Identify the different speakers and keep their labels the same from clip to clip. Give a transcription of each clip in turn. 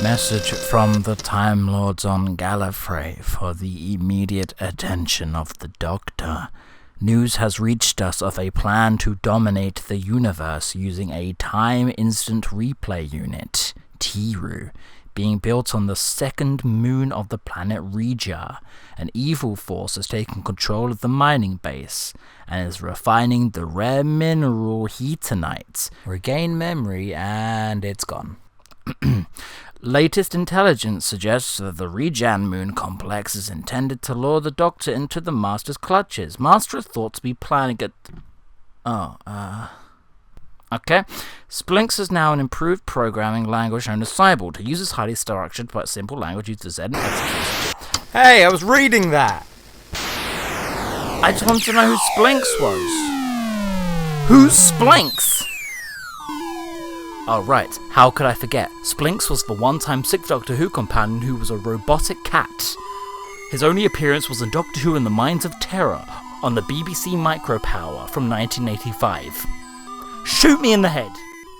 Speaker 1: Message from the Time Lords on Gallifrey for the immediate attention of the Doctor. News has reached us of a plan to dominate the universe using a time instant replay unit, Tiru, being built on the second moon of the planet Regia. An evil force has taken control of the mining base and is refining the rare mineral heatonite. Regain memory and it's gone. Latest intelligence suggests that the Rejan moon complex is intended to lure the Doctor into the Master's clutches. Master is thought to be planning at... Okay. Splinx is now an improved programming language known as Cyborg. To use this highly structured but simple language uses Z and executes. Hey, I was reading that! I just wanted to know who Splinx was. Who's Splinx? Oh right, how could I forget? Splinx was the one-time Sixth Doctor Who companion who was a robotic cat. His only appearance was in Doctor Who and the Mines of Terror on the BBC Micropower from 1985. Shoot me in the head!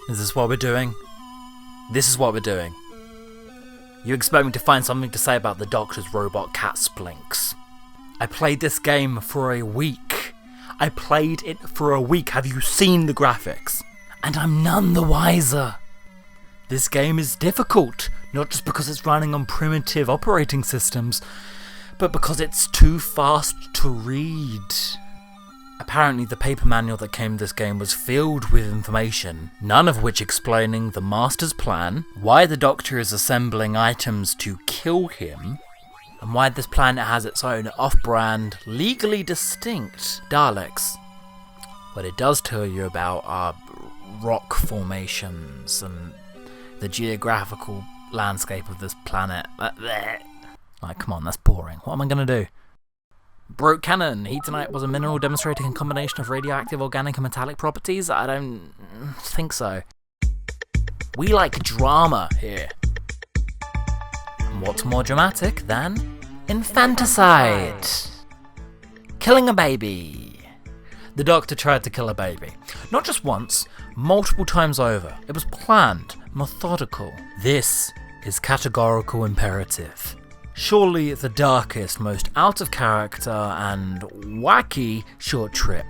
Speaker 1: Is this what we're doing? This is what we're doing. You expect me to find something to say about the Doctor's robot cat Splinx. I played this game for a week. Have you seen the graphics? And I'm none the wiser. This game is difficult, not just because it's running on primitive operating systems, but because it's too fast to read. Apparently the paper manual that came with this game was filled with information, none of which explaining the Master's plan, why the Doctor is assembling items to kill him, and why this planet has its own off-brand, legally distinct Daleks. What it does tell you about are rock formations and the geographical landscape of this planet. Like, come on, that's boring. What am I going to do? Broke Canon. Heatonite was a mineral demonstrating a combination of radioactive, organic and metallic properties? I don't think so. We like drama here. And what's more dramatic than infanticide? Killing a baby. The Doctor tried to kill a baby. Not just once, multiple times over. It was planned, methodical. This is categorical imperative. Surely the darkest, most out of character and wacky short trip.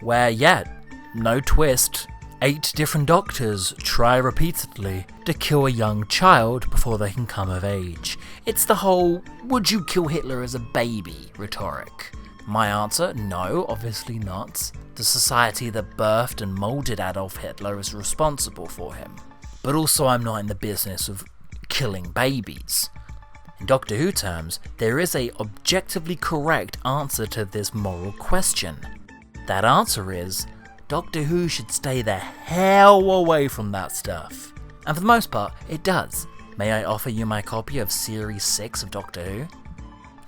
Speaker 1: Where yet, no twist, 8 different Doctors try repeatedly to kill a young child before they can come of age. It's the whole, would you kill Hitler as a baby rhetoric. My answer, no, obviously not. The society that birthed and moulded Adolf Hitler is responsible for him. But also I'm not in the business of killing babies. In Doctor Who terms, there is a objectively correct answer to this moral question. That answer is, Doctor Who should stay the hell away from that stuff. And for the most part, it does. May I offer you my copy of Series 6 of Doctor Who?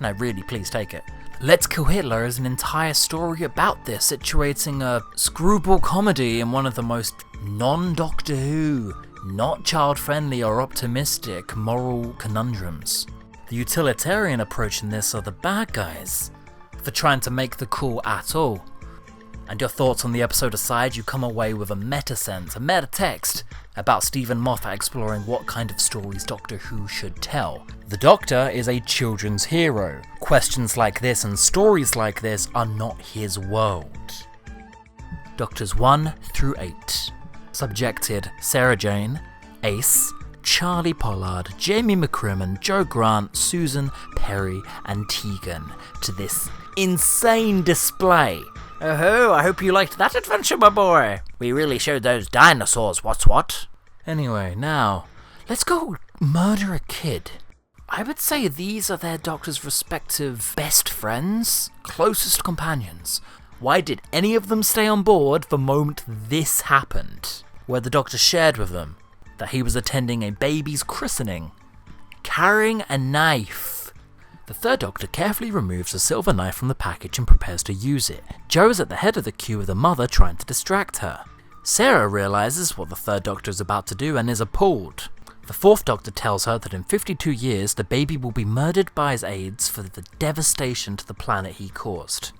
Speaker 1: No, really, please take it. Let's Kill Hitler is an entire story about this, situating a screwball comedy in one of the most non-Doctor Who, not child-friendly or optimistic moral conundrums. The utilitarian approach in this are the bad guys, for trying to make the call at all. And your thoughts on the episode aside, you come away with a meta-sense, a meta-text, about Stephen Moffat exploring what kind of stories Doctor Who should tell. The Doctor is a children's hero. Questions like this and stories like this are not his world. Doctors 1 through 8 subjected Sarah Jane, Ace, Charlie Pollard, Jamie McCrimmon, Joe Grant, Susan, Perry and Tegan to this insane display. Oh, I hope you liked that adventure, my boy. We really showed those dinosaurs what's what. Anyway, now, let's go murder a kid. I would say these are their Doctor's respective best friends, closest companions. Why did any of them stay on board the moment this happened? Where the Doctor shared with them that he was attending a baby's christening, carrying a knife. The third Doctor carefully removes a silver knife from the package and prepares to use it. Jo is at the head of the queue with the mother trying to distract her. Sarah realises what the third Doctor is about to do and is appalled. The fourth Doctor tells her that in 52 years the baby will be murdered by his aides for the devastation to the planet he caused.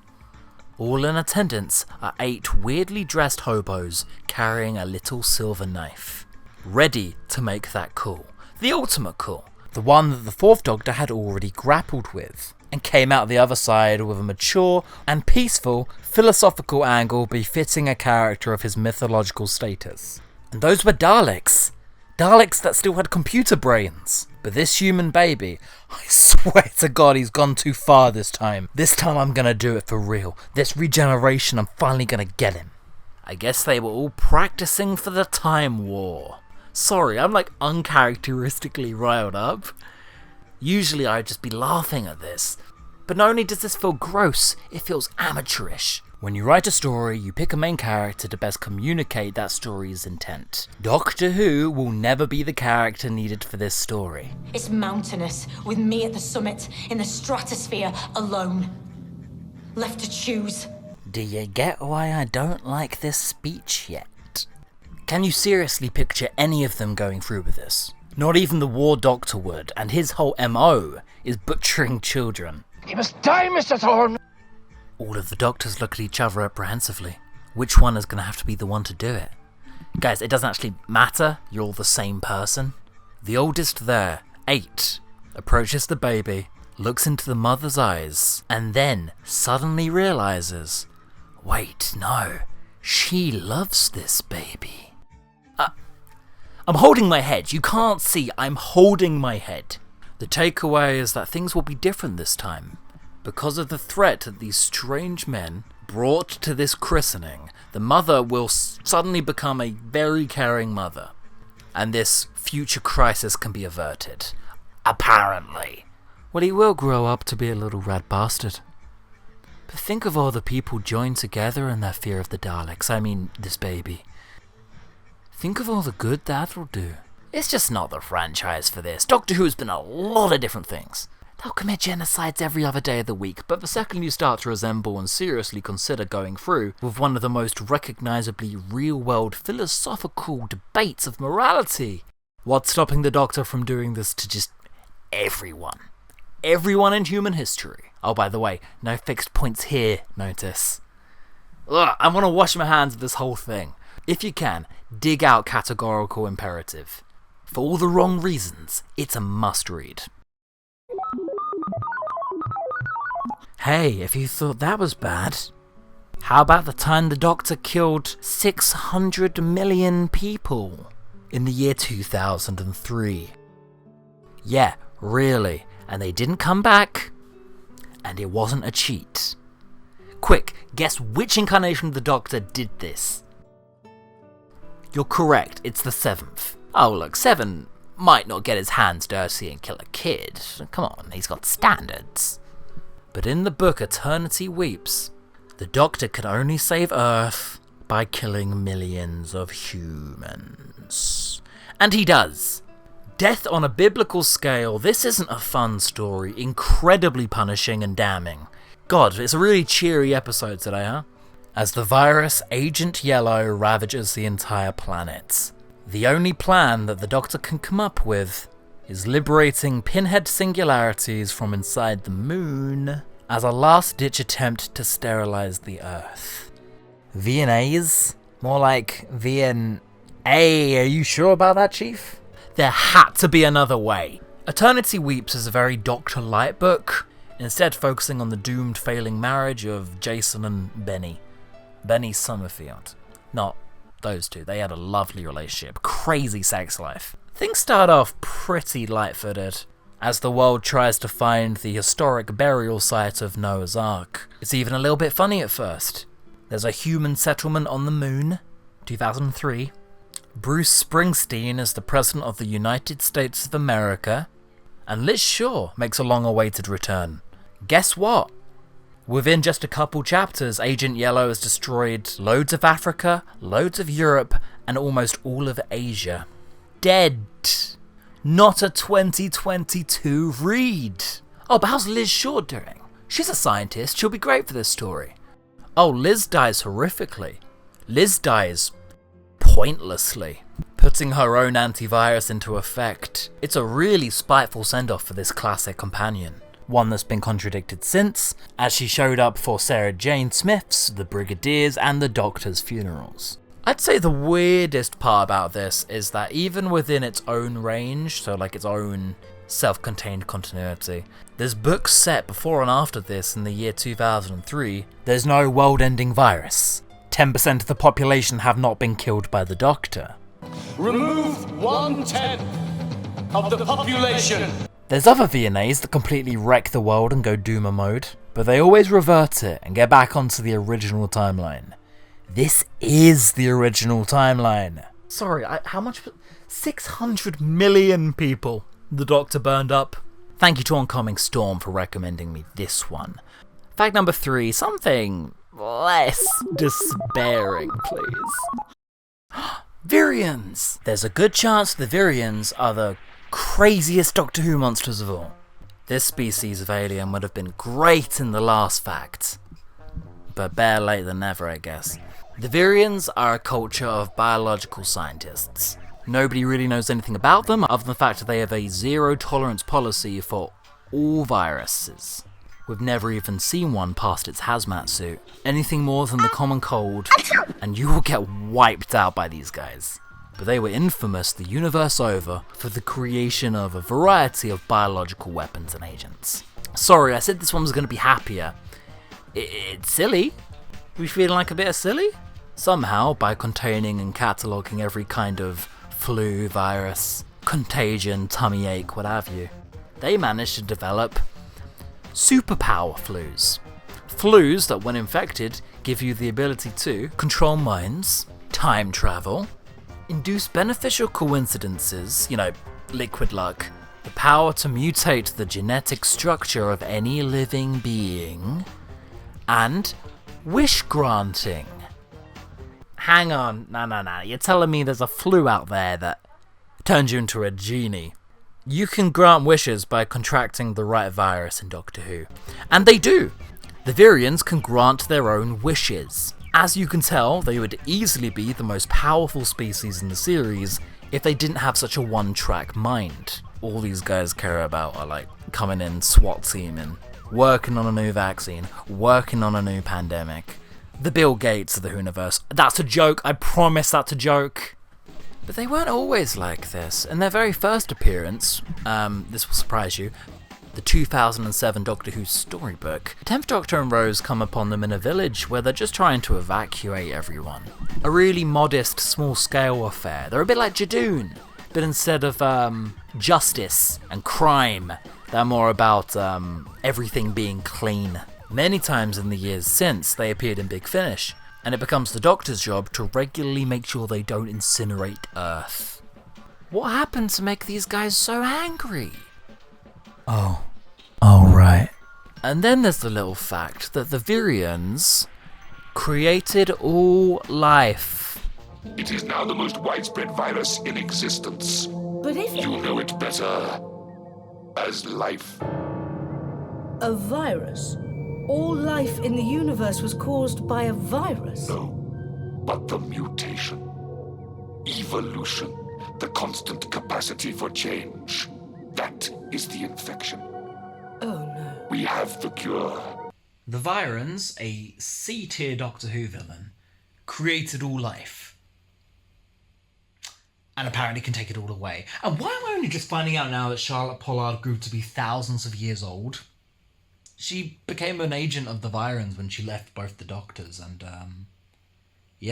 Speaker 1: All in attendance are 8 weirdly dressed hobos carrying a little silver knife, ready to make that call. The ultimate call. The one that the fourth Doctor had already grappled with, and came out the other side with a mature and peaceful philosophical angle befitting a character of his mythological status. And those were Daleks. Daleks that still had computer brains. But this human baby, I swear to God, he's gone too far this time. This time I'm gonna do it for real. This regeneration, I'm finally gonna get him. I guess they were all practicing for the Time War. Sorry, I'm like uncharacteristically riled up. Usually I'd just be laughing at this. But not only does this feel gross, it feels amateurish. When you write a story, you pick a main character to best communicate that story's intent. Doctor Who will never be the character needed for this story.
Speaker 2: It's mountainous, with me at the summit, in the stratosphere, alone. Left to choose.
Speaker 1: Do you get why I don't like this speech yet? Can you seriously picture any of them going through with this? Not even the War Doctor would, and his whole MO is butchering children.
Speaker 3: He must die, Mr. Thorne!
Speaker 1: All of the Doctors look at each other apprehensively. Which one is going to have to be the one to do it? Guys, it doesn't actually matter, you're all the same person. The oldest there, 8, approaches the baby, looks into the mother's eyes, and then suddenly realises, wait, no, she loves this baby. I'm holding my head. You can't see. I'm holding my head. The takeaway is that things will be different this time. Because of the threat that these strange men brought to this christening, the mother will suddenly become a very caring mother. And this future crisis can be averted. Apparently. Well, he will grow up to be a little rat bastard. But think of all the people joined together in their fear of the Daleks. I mean, this baby. Think of all the good that'll do. It's just not the franchise for this. Doctor Who's been a lot of different things. They'll commit genocides every other day of the week, but the second you start to resemble and seriously consider going through with one of the most recognisably real-world philosophical debates of morality, what's stopping the Doctor from doing this to just everyone? Everyone in human history. Oh, by the way, no fixed points here, notice. Ugh, I want to wash my hands of this whole thing. If you can, dig out Categorical Imperative. For all the wrong reasons, it's a must-read. Hey, if you thought that was bad, how about the time the Doctor killed 600 million people in the year 2003? Yeah, really, and they didn't come back, and it wasn't a cheat. Quick, guess which incarnation of the Doctor did this? You're correct, it's the 7th. Oh look, 7 might not get his hands dirty and kill a kid. Come on, he's got standards. But in the book Eternity Weeps, the Doctor could only save Earth by killing millions of humans. And he does. Death on a biblical scale, this isn't a fun story, incredibly punishing and damning. God, it's a really cheery episode today, huh? As the virus Agent Yellow ravages the entire planet. The only plan that the Doctor can come up with is liberating pinhead singularities from inside the moon as a last-ditch attempt to sterilize the Earth. VNAs? More like VN... Are you sure about that, Chief? There had to be another way. Eternity Weeps is a very Doctor Light book, instead focusing on the doomed failing marriage of Jason and Benny. Benny Summerfield. Not those two. They had a lovely relationship. Crazy sex life. Things start off pretty light-footed as the world tries to find the historic burial site of Noah's Ark. It's even a little bit funny at first. There's a human settlement on the moon, 2003. Bruce Springsteen is the President of the United States of America, and Liz Shaw makes a long-awaited return. Guess what? Within just a couple chapters, Agent Yellow has destroyed loads of Africa, loads of Europe, and almost all of Asia. Dead. Not a 2022 read. Oh, but how's Liz Shaw doing? She's a scientist, she'll be great for this story. Oh, Liz dies horrifically. Liz dies pointlessly, putting her own antivirus into effect. It's a really spiteful send-off for this classic companion. One that's been contradicted since, as she showed up for Sarah Jane Smith's, the Brigadier's, and the Doctor's funerals. I'd say the weirdest part about this is that even within its own range, so like its own self-contained continuity, there's books set before and after this in the year 2003. There's no world-ending virus. 10% of the population have not been killed by the Doctor.
Speaker 4: Remove 1/10 of the population.
Speaker 1: There's other VNAs that completely wreck the world and go Doomer mode, but they always revert it and get back onto the original timeline. This is the original timeline. Sorry, how much? 600 million people the Doctor burned up. Thank you to Oncoming Storm for recommending me this one. Fact number 3, something less despairing, please. Virions! There's a good chance the Virions are the craziest Doctor Who monsters of all. This species of alien would have been great in the last fact, but better late than never, I guess. The Virions are a culture of biological scientists. Nobody really knows anything about them other than the fact that they have a zero-tolerance policy for all viruses. We've never even seen one past its hazmat suit. Anything more than the common cold, and you will get wiped out by these guys. But they were infamous the universe over for the creation of a variety of biological weapons and agents. Sorry, I said this one was going to be happier. It's silly. We feeling like a bit of silly? Somehow, by containing and cataloguing every kind of flu, virus, contagion, tummy ache, what have you, they managed to develop superpower flus. Flus that, when infected, give you the ability to control minds, time travel, induce beneficial coincidences, liquid luck, the power to mutate the genetic structure of any living being, and wish granting. Hang on, no, you're telling me there's a flu out there that turns you into a genie? You can grant wishes by contracting the right virus in Doctor Who. And they do! The Virions can grant their own wishes. As you can tell, they would easily be the most powerful species in the series if they didn't have such a one-track mind. All these guys care about are like coming in SWAT teaming, working on a new vaccine, working on a new pandemic. The Bill Gates of the Whoniverse. That's a joke, I promise that's a joke. But they weren't always like this. In their very first appearance, this will surprise you, the 2007 Doctor Who storybook, 10th Doctor and Rose come upon them in a village where they're just trying to evacuate everyone. A really modest, small-scale affair. They're a bit like Jadoon, but instead of justice and crime, they're more about everything being clean. Many times in the years since, they appeared in Big Finish, and it becomes the Doctor's job to regularly make sure they don't incinerate Earth. What happened to make these guys so angry? Oh, right. And then there's the little fact that the Virions created all life.
Speaker 5: It is now the most widespread virus in existence.
Speaker 2: But if
Speaker 5: You know it better as life.
Speaker 6: A virus? All life in the universe was caused by a virus?
Speaker 5: No, but the mutation. Evolution. The constant capacity for change. That is the infection.
Speaker 6: Oh no.
Speaker 5: We have the cure.
Speaker 1: The Virions, a C-tier Doctor Who villain, created all life. And apparently can take it all away. And why am I only just finding out now that Charlotte Pollard grew to be thousands of years old? She became an agent of the Virions when she left both the Doctors, and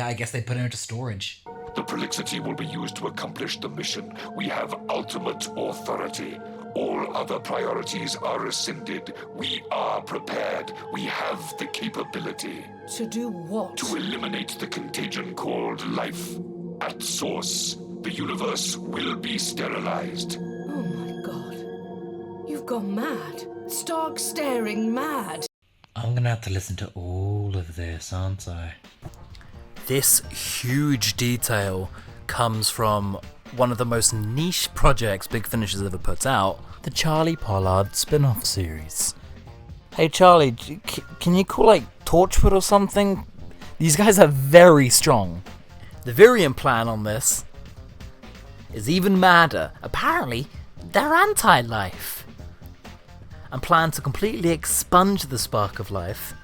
Speaker 1: I guess they put her into storage.
Speaker 5: The prolixity will be used to accomplish the mission. We have ultimate authority. All other priorities are rescinded. We are prepared. We have the capability.
Speaker 6: To do what?
Speaker 5: To eliminate the contagion called life. At source, the universe will be sterilized.
Speaker 6: Oh my god. You've gone mad. Stark staring mad.
Speaker 1: I'm gonna have to listen to all of this, aren't I? This huge detail comes from one of the most niche projects Big Finish has ever put out, the Charlie Pollard spin-off series. Hey Charlie, can you call Torchwood or something? These guys are very strong. The Virion plan on this is even madder. Apparently, they're anti-life. And plan to completely expunge the spark of life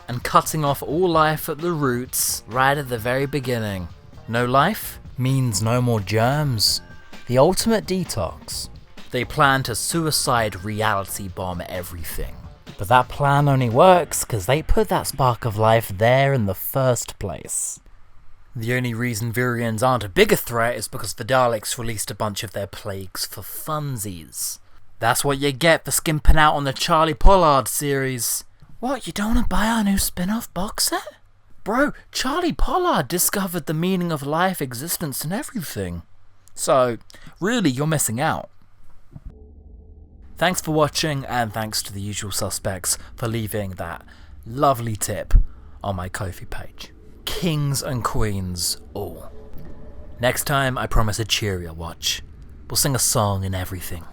Speaker 1: and cutting off all life at the roots right at the very beginning. No life means no more germs. The ultimate detox. They plan to suicide reality bomb everything. But that plan only works because they put that spark of life there in the first place. The only reason Virions aren't a bigger threat is because the Daleks released a bunch of their plagues for funsies. That's what you get for skimping out on the Charlie Pollard series. What, you don't want to buy our new spin-off box set? Bro, Charlie Pollard discovered the meaning of life, existence, and everything. So, really, you're missing out. Thanks for watching, and thanks to the usual suspects for leaving that lovely tip on my Ko-fi page. Kings and queens, all. Next time, I promise a cheerier watch. We'll sing a song and everything.